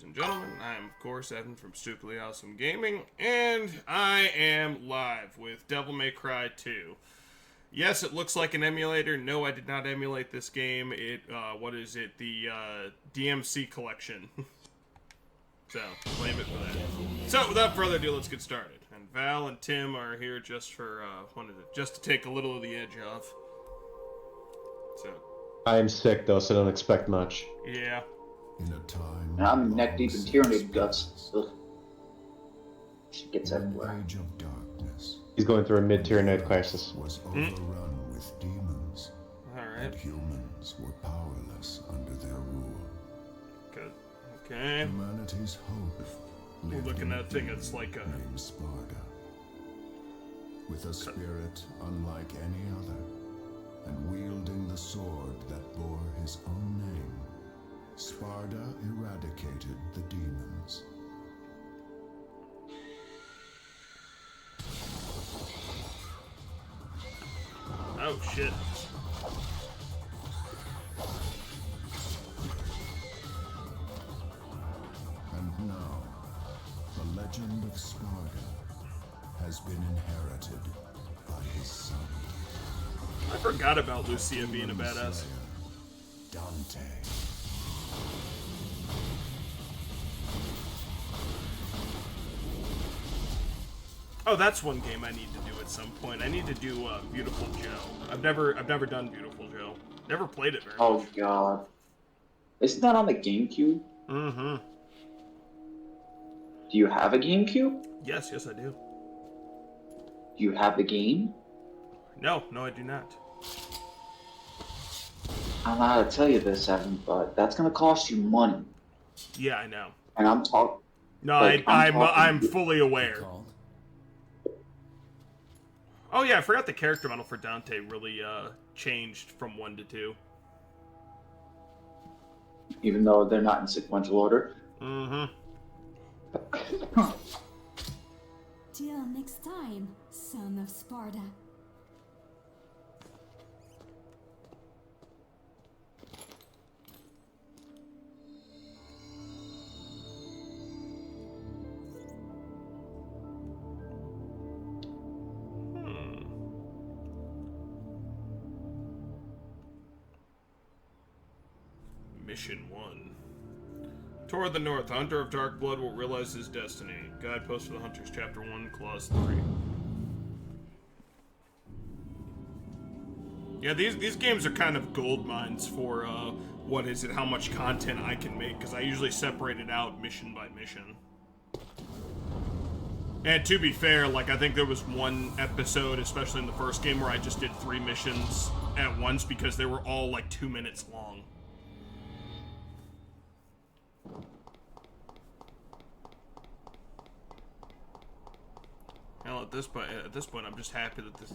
and gentlemen, I am, of course, Evan from Stupidly Awesome Gaming, and I am live with Devil May Cry 2. Yes, it looks like an emulator. No, I did not emulate this game. What is it? The DMC collection. So, blame it for that. So, without further ado, let's get started. And Val and Tim are here just for, just to take a little of the edge off. So. I'm sick, though, so don't expect much. Yeah. In a time I'm neck deep in tyranid guts. Ugh. She gets when everywhere. the age of darkness He's going through a mid-tyranid crisis. was overrun with demons, Alright. and humans were powerless under their rule. Good. Okay. Humanity's hope lived Look in at a that thing, demon it's like a... named Sparda. With a spirit unlike any other, and wielding the sword that bore his own name, Sparda eradicated the demons. Oh, shit. And now, the legend of Sparda has been inherited by his son. I forgot about Lucia being a badass. Dante. Oh, that's one game I need to do at some point. I need to do Beautiful Joe. I've never done Beautiful Joe. Never played it very much. Oh god. Isn't that on the GameCube? Mm-hmm. Do you have a GameCube? Yes, I do. Do you have the game? No, I do not. I don't know how to tell you this, Evan, but that's gonna cost you money. Yeah, I know. And I'm talking. No, Like, I'm fully aware. Oh yeah, I forgot the character model for Dante really changed from 1 to 2. Even though they're not in sequential order. Mm-hmm. Till next time, son of Sparda. Mission 1. Toward the north, the Hunter of Dark Blood will realize his destiny. Guidepost for the Hunters, Chapter 1, Clause 3. Yeah, these games are kind of gold mines for, how much content I can make, because I usually separate it out mission by mission. And to be fair, like, I think there was one episode, especially in the first game, where I just did 3 missions at once, because they were all, like, 2 minutes long. Hell, at this point, I'm just happy that this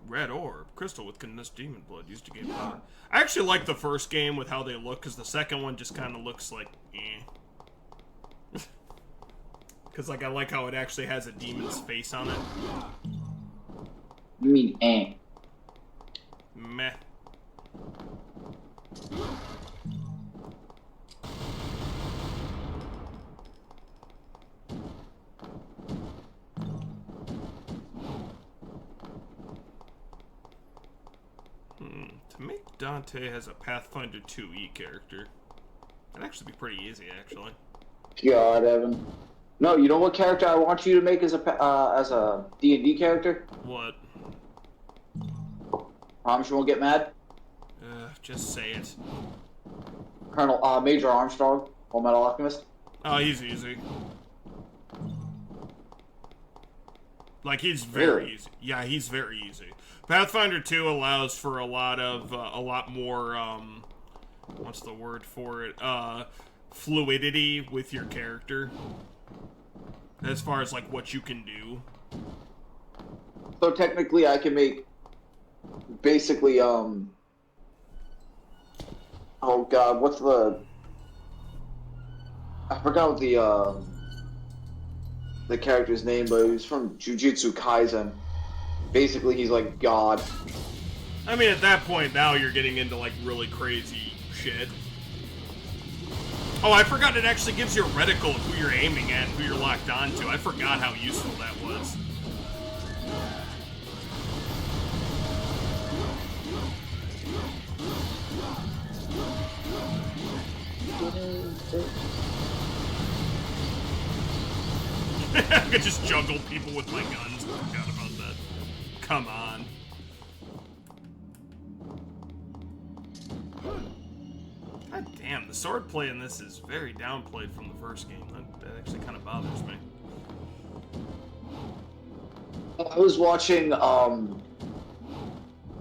red orb, crystal with condensed demon blood used to gain power. I actually like the first game with how they look, because the second one just kind of looks like, eh. Because, like, I like how it actually has a demon's face on it. You mean eh? Meh. To make Dante as a Pathfinder 2E character, that'd actually be pretty easy, actually. God, Evan. No, you know what character I want you to make as a D&D character? What? Promise you won't get mad? Just say it. Major Armstrong, Full Metal Alchemist. Oh, he's easy. Like, he's very Really? easy. Yeah, he's very easy. Pathfinder 2 allows for a lot more, what's the word for it? Fluidity with your character. As far as, like, what you can do. So technically I can make, basically, oh god, what's I forgot what the character's name, but he was from Jujutsu Kaisen. Basically, he's like God. I mean, at that point, now you're getting into, like, really crazy shit. Oh, I forgot it actually gives you a reticle of who you're aiming at, who you're locked onto. I forgot how useful that was. I could just juggle people with my guns. I forgot about that. Come on. God damn, the swordplay in this is very downplayed from the first game. That actually kind of bothers me. I was watching,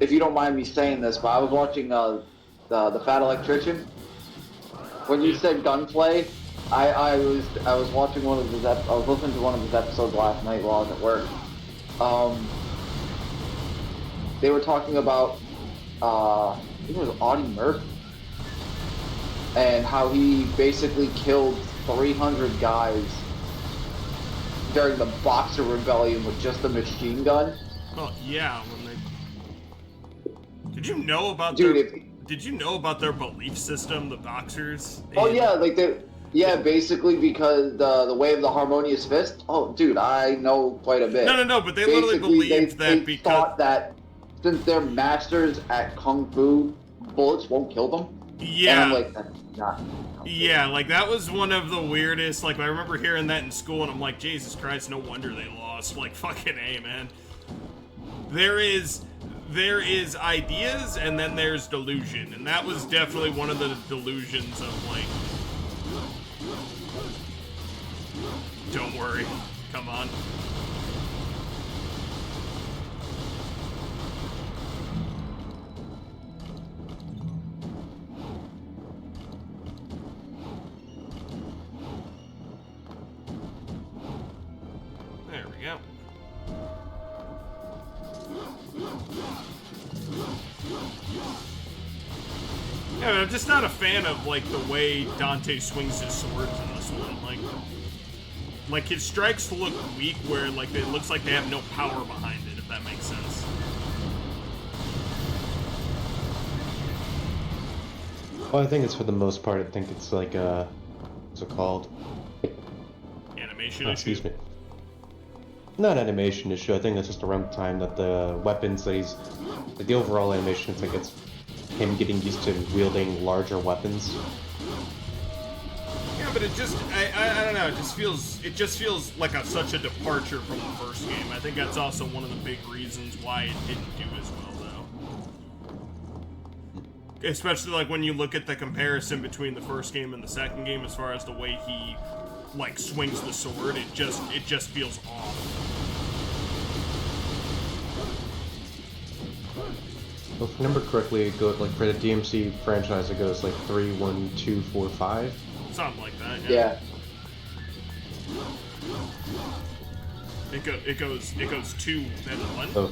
if you don't mind me saying this, but I was watching the Fat Electrician. When you said gunplay, I was watching one of his I was listening to one of his episodes last night while I was at work. They were talking about I think it was Audie Murphy and how he basically killed 300 guys during the Boxer Rebellion with just a machine gun. Well, yeah, when they... Did you know about Did you know about their belief system, the Boxers? Oh yeah, like basically because the way of the harmonious fist. Oh, dude, I know quite a bit. No, but they literally believed they because thought that since they're masters at kung fu, bullets won't kill them. Yeah. And I'm like, that's not. Yeah, like that was one of the weirdest. Like I remember hearing that in school, and I'm like, Jesus Christ, no wonder they lost. Like fucking A, man. There is ideas, and then there's delusion, and that was definitely one of the delusions of like. Don't worry, come on. There we go. Yeah, but I'm just not a fan of like the way Dante swings his swords in this one. Like his strikes look weak, where like it looks like they have no power behind it. If that makes sense. Well, I think it's for the most part. I think it's like what's it called? Animation Excuse issue. me. Not animation issue. I think it's just around the time that the weapons that he's, like the overall animation. It's like it's him getting used to wielding larger weapons. Yeah, but it just, I don't know, it just feels like such a departure from the first game. I think that's also one of the big reasons why it didn't do as well, though. Especially, like, when you look at the comparison between the first game and the second game as far as the way he, like, swings the sword, it just feels off. Well, if I remember correctly, it goes, like, for the DMC franchise, it goes, like, 3, 1, 2, 4, 5. Something like that, Yeah. It goes 2, then 1? So,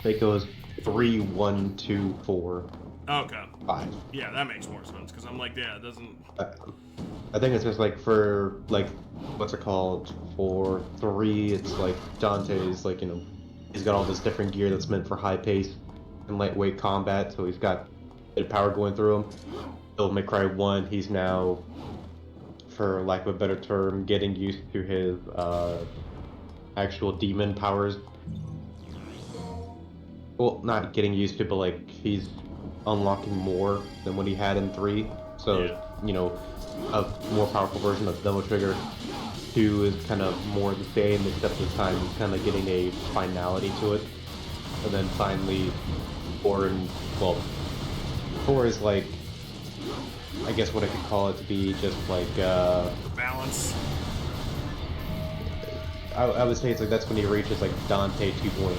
it goes 3, 1, 2, 4, Okay. 5. Yeah, that makes more sense, because I'm like, yeah, it doesn't... I think it's just, like, for, like, what's it called? For 3, it's, like, Dante's, like, you know, he's got all this different gear that's meant for high pace and lightweight combat, so he's got a bit of power going through him. Devil May Cry 1, he's now, for lack of a better term, getting used to his actual demon powers. Well, not getting used to, but like he's unlocking more than what he had in 3. So, Yeah. you know, a more powerful version of Devil Trigger. 2 is kind of more the same, except this time he's kind of getting a finality to it. And then finally, 4 is like, I guess what I could call it to be just like, Balance. I would say it's like that's when he reaches like Dante 2.0,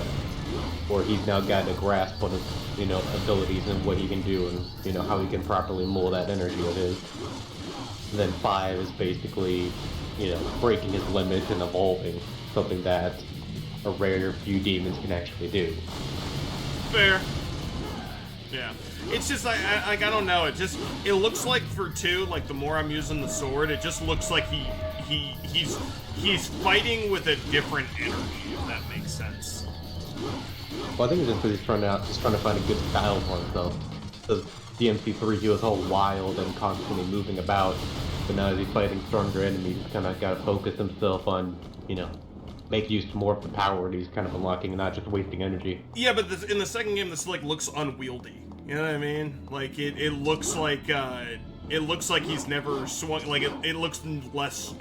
where he's now got a grasp on his, you know, abilities and what he can do and, you know, how he can properly mold that energy of his. And then 5 is basically, you know, breaking his limits and evolving, something that a rare few demons can actually do. Fair. Yeah. It's just like I don't know. It looks like for 2, like the more I'm using the sword, it just looks like he's fighting with a different energy, if that makes sense. Well, I think it's just because he's trying to find a good style for himself. Because DMC3, he was all wild and constantly moving about. But now as he's fighting stronger enemies, he's kind of got to focus himself on, make use more of the power that he's kind of unlocking, and not just wasting energy. Yeah, but in the second game, this like looks unwieldy. You know what I mean? Like it looks like he's never swung. Like it looks less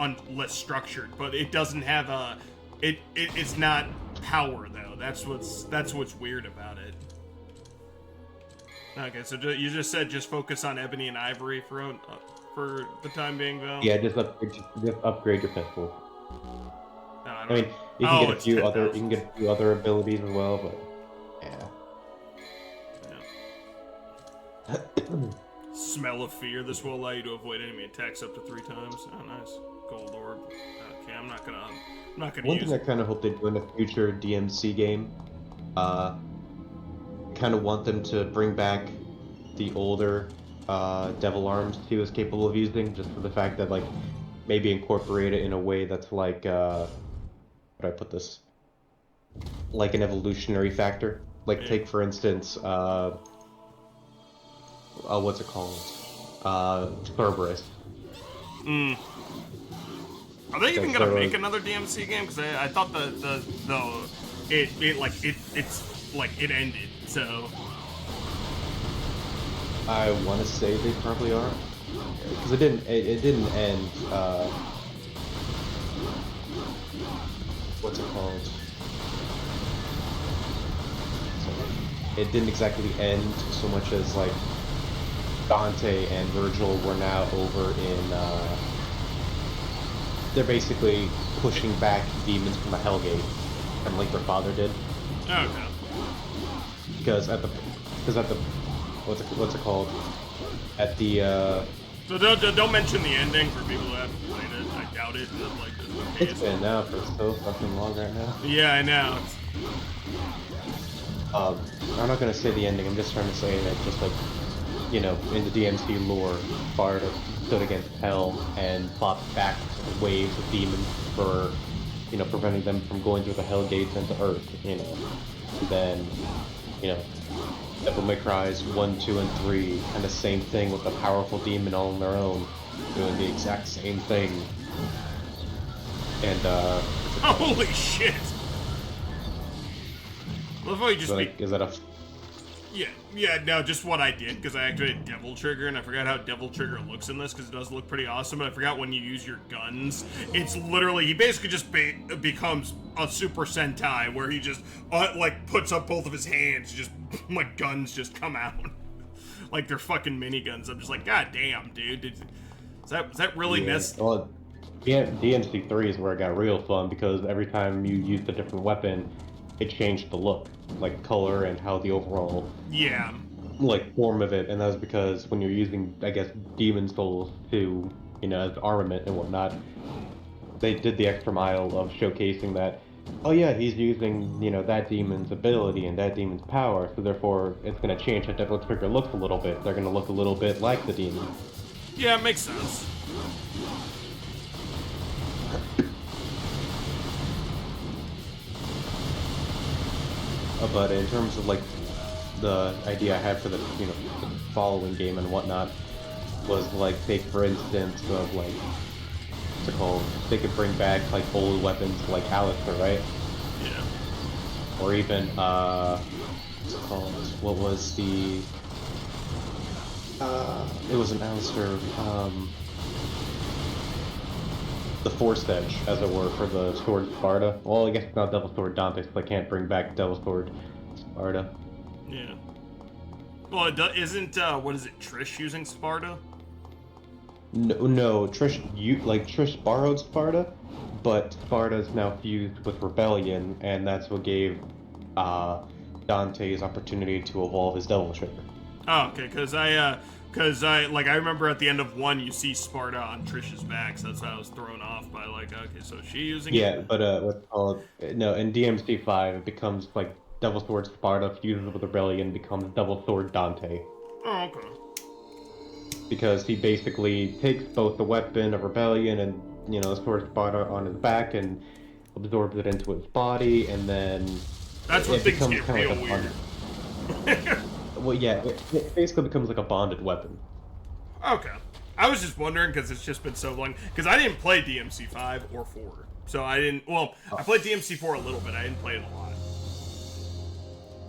structured, but it doesn't have a. It's not power though. That's what's weird about it. Okay, so you just said just focus on ebony and ivory for the time being, though. Yeah, just upgrade your pistol. No, I mean, you can get a few other abilities as well, but yeah. Smell of fear. This will allow you to avoid enemy attacks up to 3 times. Oh, nice. Gold orb. Okay, I'm not gonna One thing I kind of hope they do in a future DMC game, kind of want them to bring back the older devil arms he was capable of using, just for the fact that, like, maybe incorporate it in a way that's like, how do I put this? Like an evolutionary factor. Like, take for instance, what's it called? Cerberus. Are they even gonna make another DMC game? Because I thought it ended. So I want to say they probably are, because it didn't end. What's it called? It didn't exactly end so much as like Dante and Virgil were now over in. They're basically pushing back demons from the Hellgate, kind of like their father did. Okay. Because at the what's it called? At the So don't mention the ending for people who haven't played it. I doubt it. Like it's been out for so fucking long right now. Yeah, I know. I'm not gonna say the ending. I'm just trying to say that, just like, in the DMC lore, Sparta stood against Hell and fought back waves of demons for, preventing them from going through the Hell Gates into Earth. And then, Devil May Cry's 1, 2, and 3, kind of same thing with a powerful demon all on their own, doing the exact same thing. And holy shit! I love how you just is that a? Yeah, no, just what I did, because I activated Devil Trigger, and I forgot how Devil Trigger looks in this, because it does look pretty awesome, but I forgot when you use your guns, it's literally, he basically just becomes a Super Sentai, where he just, puts up both of his hands, just, like, guns just come out. Like, they're fucking miniguns. I'm just like, god damn, dude. Is that really necessary? Well, DMC3 is where it got real fun, because every time you used a different weapon, it changed the look, like color and how the overall form of it. And that was because when you're using, I guess, demon souls to, as armament and whatnot, they did the extra mile of showcasing that, oh yeah, he's using, that demon's ability and that demon's power, so therefore it's going to change how Devil Trigger looks a little bit. They're going to look a little bit like the demon. Yeah, it makes sense. But in terms of, like, the idea I had for the, the following game and whatnot, was, like, take for instance of, like, what's it called? They could bring back, like, old weapons like Alistair, right? Yeah. Or even, what's it called? What was the, it was an Alistair, the Force Edge, as it were, for the Sword Sparta. Well, I guess it's not Devil Sword Dante, so I can't bring back Devil Sword Sparta. Yeah. Well, isn't, what is it, Trish using Sparta? No, Trish borrowed Sparta, but Sparta's now fused with Rebellion, and that's what gave Dante his opportunity to evolve his Devil Trigger. Oh, okay, because I remember at the end of 1, you see Sparta on Trish's back, so that's why I was thrown off by, like, okay, so is she using it? Yeah, but, what's it called? No, in DMC5, it becomes, like, Devil Sword Sparta fuses with Rebellion, becomes Devil Sword Dante. Oh, okay. Because he basically takes both the weapon of Rebellion and, Sword Sparta on his back and absorbs it into his body, and then that's when things get real weird. Well, yeah, it basically becomes like a bonded weapon. Okay. I was just wondering because it's just been so long. Because I didn't play DMC 5 or 4. So I didn't. Well, I played DMC 4 a little bit. I didn't play it a lot.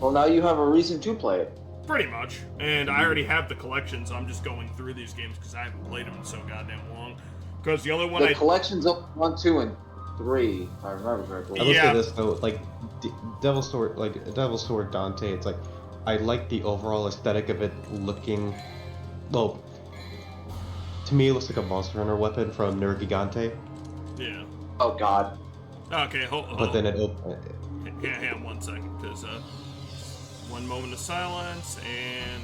Well, now you have a reason to play it. Pretty much. And I already have the collection, so I'm just going through these games because I haven't played them in so goddamn long. Because the only one The collection's up 1, 2, and 3, if I remember correctly. I will Yeah. say this though, like Devil's Sword Dante. It's like I like the overall aesthetic of it looking. Well, to me, it looks like a Monster Hunter weapon from Nergigante. Yeah. Oh God. Okay, hold. But then it Hang on 1 second, because one moment of silence and.